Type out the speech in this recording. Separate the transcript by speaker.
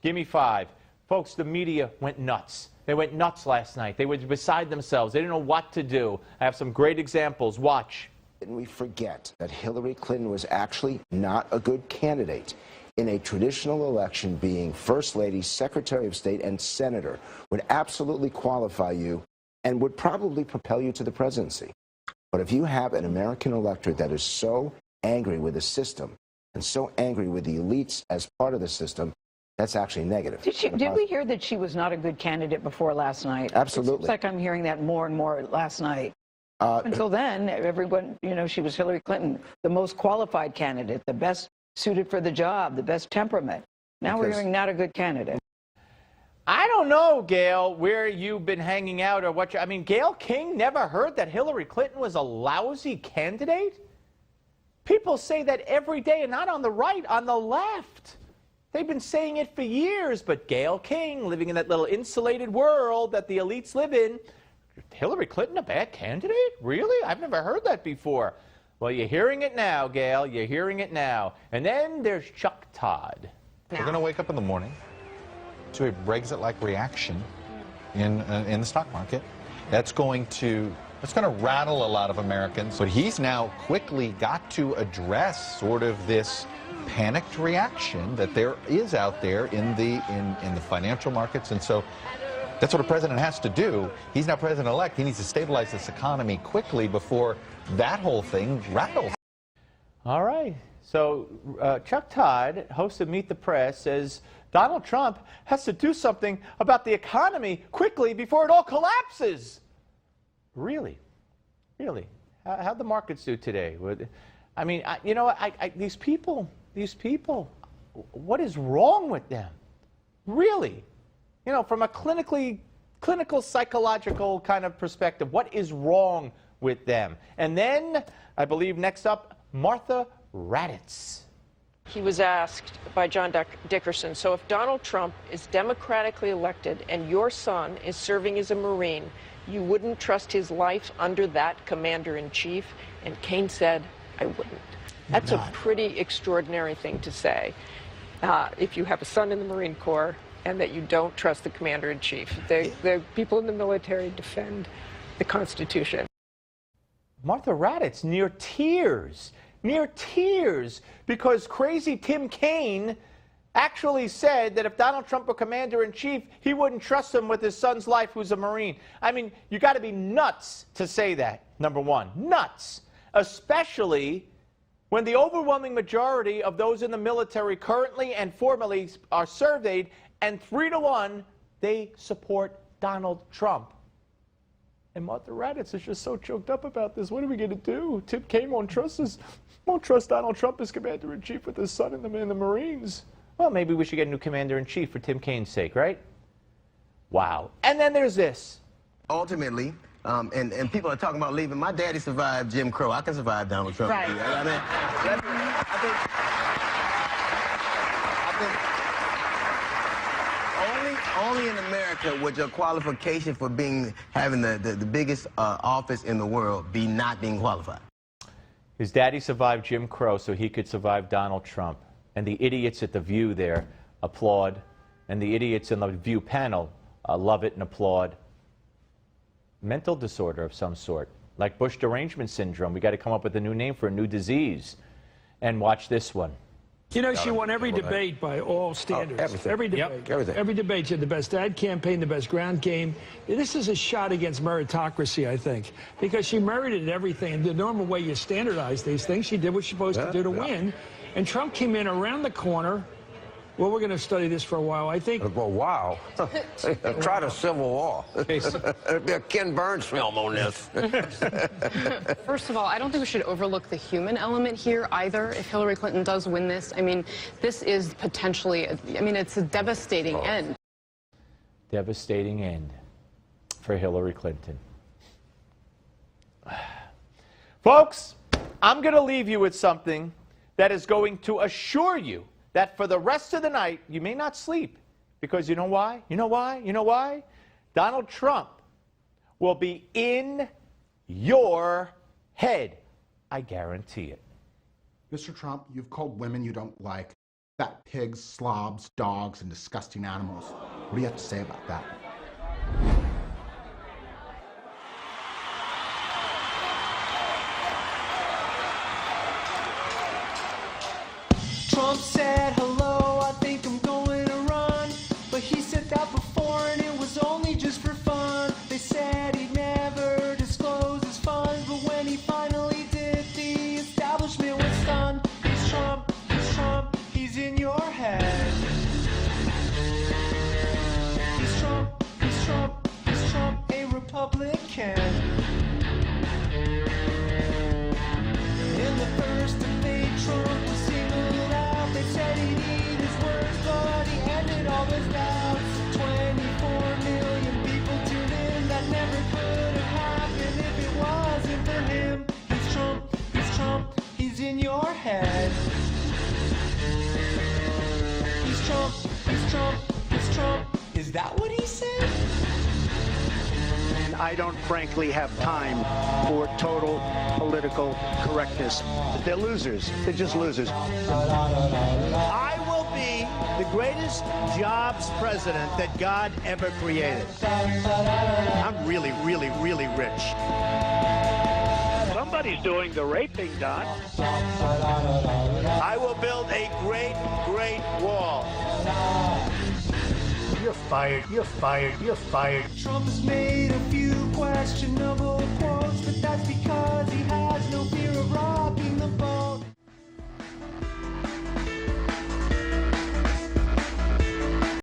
Speaker 1: Gimme 5. Folks, the media went nuts. They went nuts last night. They were beside themselves. They didn't know what to do. I have some great examples. Watch.
Speaker 2: And we forget that Hillary Clinton was actually not a good candidate. In a traditional election, being First Lady, Secretary of State, and Senator would absolutely qualify you and would probably propel you to the presidency. But if you have an American electorate that is so angry with the system and so angry with the elites as part of the system, that's actually negative.
Speaker 3: Did we hear that she was not a good candidate before last night?
Speaker 2: Absolutely.
Speaker 3: It seems like I'm hearing that more and more last night. Until then, everyone, she was Hillary Clinton, the most qualified candidate, the best suited for the job, the best temperament. Now we're hearing not a good candidate.
Speaker 1: I don't know, Gail, where you've been hanging out or what. I mean, Gail King never heard that Hillary Clinton was a lousy candidate? People say that every day, and not on the right, on the left. They've been saying it for years, but Gail King, living in that little insulated world that the elites live in, Hillary Clinton a bad candidate? Really? I've never heard that before. Well, you're hearing it now, Gail. You're hearing it now. And then there's Chuck Todd.
Speaker 4: We're going to wake up in the morning to a Brexit-like reaction in the stock market. That's going to rattle a lot of Americans. But he's now quickly got to address sort of this panicked reaction that there is out there in the financial markets. And so that's what a president has to do. He's now president-elect. He needs to stabilize this economy quickly before that whole thing rattles.
Speaker 1: All right. So Chuck Todd, host of Meet the Press, says Donald Trump has to do something about the economy quickly before it all collapses. Really? Really? How'd the markets do today? I mean, these people, what is wrong with them? Really? From a clinical psychological kind of perspective, what is wrong with them? And then, I believe next up, Martha Raddatz.
Speaker 5: He was asked by John Dickerson, so if Donald Trump is democratically elected and your son is serving as a Marine, you wouldn't trust his life under that commander-in-chief? And Kaine said, I wouldn't. That's a pretty extraordinary thing to say. If you have a son in the Marine Corps and that you don't trust the commander-in-chief. The people in the military defend the Constitution.
Speaker 1: Martha Raddatz near tears, because crazy Tim Kaine actually said that if Donald Trump were commander-in-chief, he wouldn't trust him with his son's life, who's a Marine. I mean, you got to be nuts to say that, number one. Nuts. Especially when the overwhelming majority of those in the military currently and formerly are surveyed, and 3-1, they support Donald Trump. And Martha Raddatz is just so choked up about this. What are we going to do? Tim Kaine won't trust Donald Trump as commander-in-chief with his son in the Marines. Well, maybe we should get a new commander-in-chief for Tim Kaine's sake, right? Wow. And then there's this.
Speaker 6: Ultimately, and people are talking about leaving. My daddy survived Jim Crow. I can survive Donald Trump.
Speaker 3: Right.
Speaker 6: I think only in America would your qualification for having the biggest office in the world be not being qualified.
Speaker 1: His daddy survived Jim Crow so he could survive Donald Trump. And the idiots at The View there applaud. And the idiots in the View panel love it and applaud. Mental disorder of some sort, like Bush derangement syndrome. We got to come up with a new name for a new disease. And watch this one.
Speaker 7: She won every debate by all standards.
Speaker 6: Everything.
Speaker 7: Every debate.
Speaker 6: Yep, everything.
Speaker 7: Every debate. She had the best ad campaign, the best ground game. This is a shot against meritocracy, I think, because she merited everything. The normal way you standardize these things, she did what she's supposed to do to win. And Trump came in around the corner. Well, we're going to study this for a while. I think.
Speaker 8: Well, wow. Try the Civil War. There'd be a Ken Burns film on this.
Speaker 9: First of all, I don't think we should overlook the human element here either. If Hillary Clinton does win this, I mean, this is potentially, it's a devastating end.
Speaker 1: Devastating end for Hillary Clinton. Folks, I'm going to leave you with something that is going to assure you that for the rest of the night, you may not sleep. Because you know why? You know why? You know why? Donald Trump will be in your head. I guarantee it.
Speaker 10: Mr. Trump, you've called women you don't like fat pigs, slobs, dogs, and disgusting animals. What do you have to say about that?
Speaker 11: Trump said, hello, I think I'm going to run. But he said that before and it was only just for fun. They said he'd never disclose his funds, but when he finally did, the establishment was stunned. He's Trump, he's in your head. He's Trump, a Republican. In the first debate, Trump was singled out. They said he'd eat his words, but he ended all those doubts. 24 million people tuned in. That never could have happened if it wasn't for him. He's Trump, he's in your head. He's Trump. Is that what he said?
Speaker 12: I don't frankly have time for total political correctness. They're losers. They're just losers.
Speaker 13: I will be the greatest jobs president that God ever created. I'm really, really, really rich.
Speaker 12: Somebody's doing the raping, Don.
Speaker 13: I will build a great, great wall. You're fired, you're fired, you're fired.
Speaker 11: Trump has made a few questionable quotes, but that's because he has no fear of rocking the boat.